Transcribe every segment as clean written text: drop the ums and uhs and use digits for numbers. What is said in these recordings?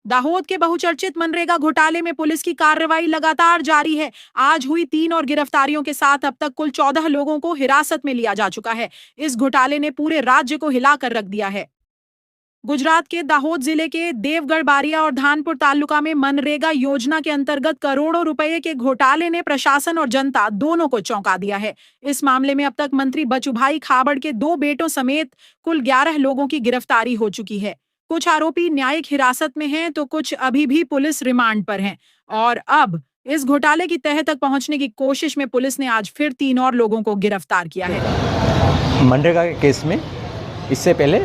दाहोद के बहुचर्चित मनरेगा घोटाले में पुलिस की कार्रवाई लगातार जारी है। आज हुई 3 और गिरफ्तारियों के साथ अब तक कुल 14 लोगों को हिरासत में लिया जा चुका है। इस घोटाले ने पूरे राज्य को हिलाकर रख दिया है। गुजरात के दाहोद जिले के देवगढ़ बारिया और धानपुर तालुका में मनरेगा योजना के अंतर्गत करोड़ों रुपए के घोटाले ने प्रशासन और जनता दोनों को चौंका दिया है। इस मामले में अब तक मंत्री बचुभाई खाबड़ के 2 बेटों समेत कुल 11 लोगों की गिरफ्तारी हो चुकी है। कुछ आरोपी न्यायिक हिरासत में हैं तो कुछ अभी भी पुलिस रिमांड पर हैं। और अब इस घोटाले की तह तक पहुंचने की कोशिश में पुलिस ने आज फिर 3 और लोगों को गिरफ्तार किया है। मनरेगा के केस में इससे पहले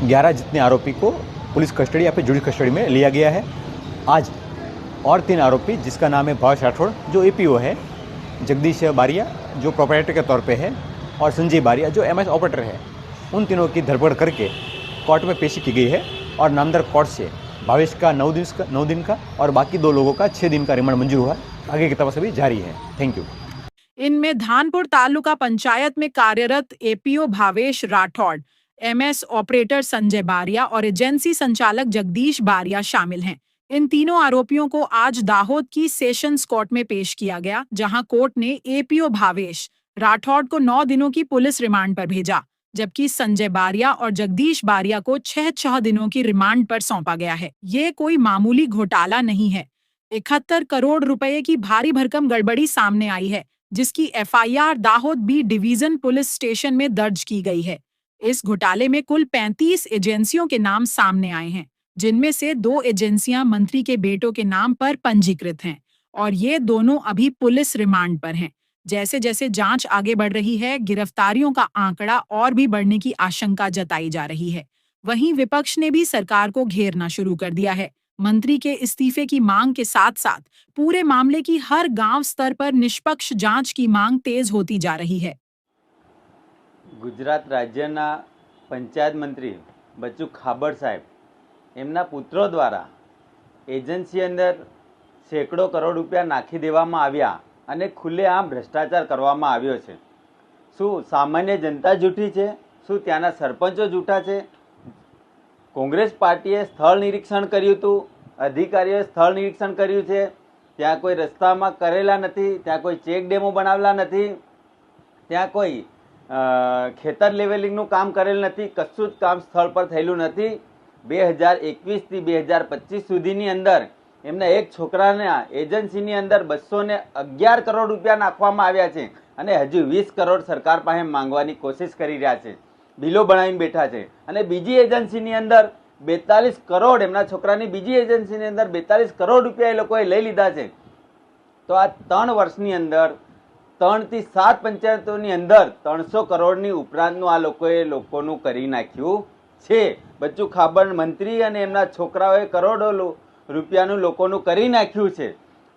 11 जितने आरोपी को पुलिस कस्टडी या फिर जुडिशल कस्टडी में लिया गया है। आज और 3 आरोपी जिसका नाम है भावेश राठौड़ जो एपीओ है, जगदीश बारिया जो प्रोपराइटर के तौर पे है और संजय बारिया जो एमएस ऑपरेटर है, उन तीनों की धरपकड़ करके कोर्ट में पेशी की गई है और नामदार कोर्ट से भावेश का 9 दिन का और बाकी 2 लोगों का 6 दिन का रिमांड मंजूर हुआ। आगे की तपास अभी जारी है। Thank you. इनमें धानपुर तालुका पंचायत में कार्यरत A P O Bhavesh Rathod, M S operator Sanjay Baria और एजेंसी संचालक जगदीश बारिया शामिल हैं। इन तीनों आरोपियों को आज दाहोद की सेशंस कोर्ट में पेश किया गया, जहां कोर्ट ने एपीओ भावेश राठौड़ को 9 दिनों की पुलिस रिमांड पर भेजा, जबकि संजय बारिया और जगदीश बारिया को 6 दिनों की रिमांड पर सौंपा गया है। ये कोई मामूली घोटाला नहीं है। 71 करोड़ रुपए की भारी भरकम गड़बड़ी सामने आई है, जिसकी FIR Dahod B division police station में दर्ज की गई है। इस घोटाले में कुल 35 एजेंसियों के नाम सामने आए हैं, जिनमें से 2 एजेंसियां मंत्री के बेटों के नाम पर पंजीकृत हैं और ये दोनों अभी पुलिस रिमांड पर हैं। जैसे जैसे जांच आगे बढ़ रही है, गिरफ्तारियों का आंकड़ा और भी बढ़ने की आशंका जताई जा रही है। वहीं विपक्ष ने भी सरकार को घेरना शुरू कर दिया है। मंत्री के इस्तीफे की मांग के साथ साथ पूरे मामले की हर गांव स्तर पर निष्पक्ष जांच की मांग तेज होती जा रही है। गुजरात राज्यना पंचायत मंत्री बच्चू खाबड़ साहेब एमना पुत्रों द्वारा एजेंसी अंदर सैकड़ों करोड़ रुपया नाखी देवामां आव्या अने खुलेआम भ्रष्टाचार करवामां आव्यो छे। शुं सामान्य जनता जूठी छे? शुं त्याना सरपंचो जूठा छे? कोंग्रेस पार्टीए स्थल निरीक्षण कर्युं हतुं, अधिकारीओए स्थल निरीक्षण कर्युं छे, त्यां कोई रस्तामां करेला नथी, त्यां कोई चेक डेमो बनावेला नथी, त्यां कोई खेतर लेवलिंगનું કામ કરેલ નથી, કશું જ કામ સ્થળ પર થયેલું નથી। 2021 થી 2025 સુધીની અંદર એમના એક છોકરાના એજન્સીની અંદર 211 કરોડ રૂપિયા નાખવામાં આવ્યા છે અને હજુ 20 કરોડ સરકાર પાસે માંગવાની કોશિશ કરી રહ્યા છે, બિલો બનાવીને બેઠા છે। અને બીજી એજન્સીની અંદર 42 કરોડ એમના છોકરાની બીજી એજન્સીની અંદર 42 કરોડ રૂપિયા એ લોકોએ લઈ લીધા છે। તો આ 3 વર્ષની અંદર 3 થી 7 પંચાયતોની અંદર 300 કરોડની ઉપરાંતનું આ લોકોનું કરી નાખ્યું છે। બચ્ચુ ખાબડ મંત્રી અને એમના છોકરાઓએ કરોડો રૂપિયાનું લોકોનું કરી નાખ્યું છે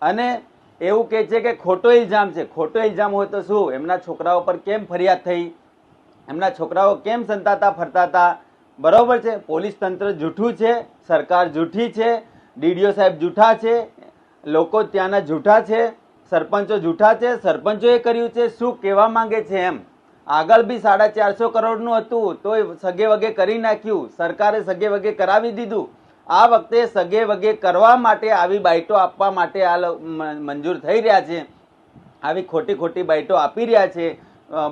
અને એવું કહે છે કે ખોટો ઇલ્ઝામ છે। ખોટો ઇલ્ઝામ હોય તો શું, એમના છોકરાઓ પર કેમ ફરિયાદ થઈ? એમના છોકરાઓ કેમ સંતાતા ફરતા હતા? બરોબર છે, પોલીસ તંત્ર જૂઠું છે, સરકાર જૂઠી છે, ડીડીઓ સાહેબ જૂઠા છે, લોકો ત્યાંના જૂઠા છે, સરપંચો જૂઠા છે, સરપંચોએ કર્યું છે। શું કહેવા માંગે છે એમ? આગળ બી 450 કરોડનું હતું તોય સગે વગે કરી નાખ્યું, સરકારે સગે વગે કરાવી દીધું। આ વખતે સગે વગે કરવા માટે આવી બાઈટો આપવા માટે આ મંજૂર થઈ રહ્યા છે, આવી ખોટી ખોટી બાઈટો આપી રહ્યા છે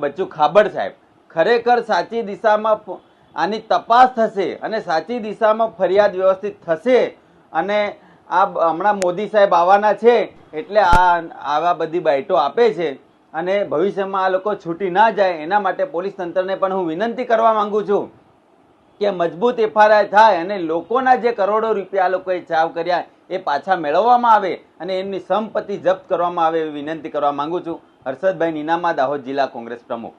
બચ્ચુ ખાબડ સાહેબ। ખરેખર સાચી દિશામાં આની તપાસ થશે અને સાચી દિશામાં ફરિયાદ વ્યવસ્થિત થશે અને આ હમણાં મોદી સાહેબ આવવાના છે એટલે આવા બધી બાઈટો આપે છે અને ભવિષ્યમાં આ લોકો છૂટી ના જાય એના માટે પોલીસ તંત્રને પણ હું વિનંતી કરવા માંગુ છું કે મજબૂત એફઆઈઆર થાય અને લોકોના જે કરોડો રૂપિયા આ લોકોએ ચાવ કર્યા એ પાછા મેળવવામાં આવે અને એમની સંપત્તિ જપ્ત કરવામાં આવે એવી વિનંતી કરવા માંગુ છું। હર્ષદભાઈ નીનામા, દાહોદ જિલ્લા કોંગ્રેસ પ્રમુખ।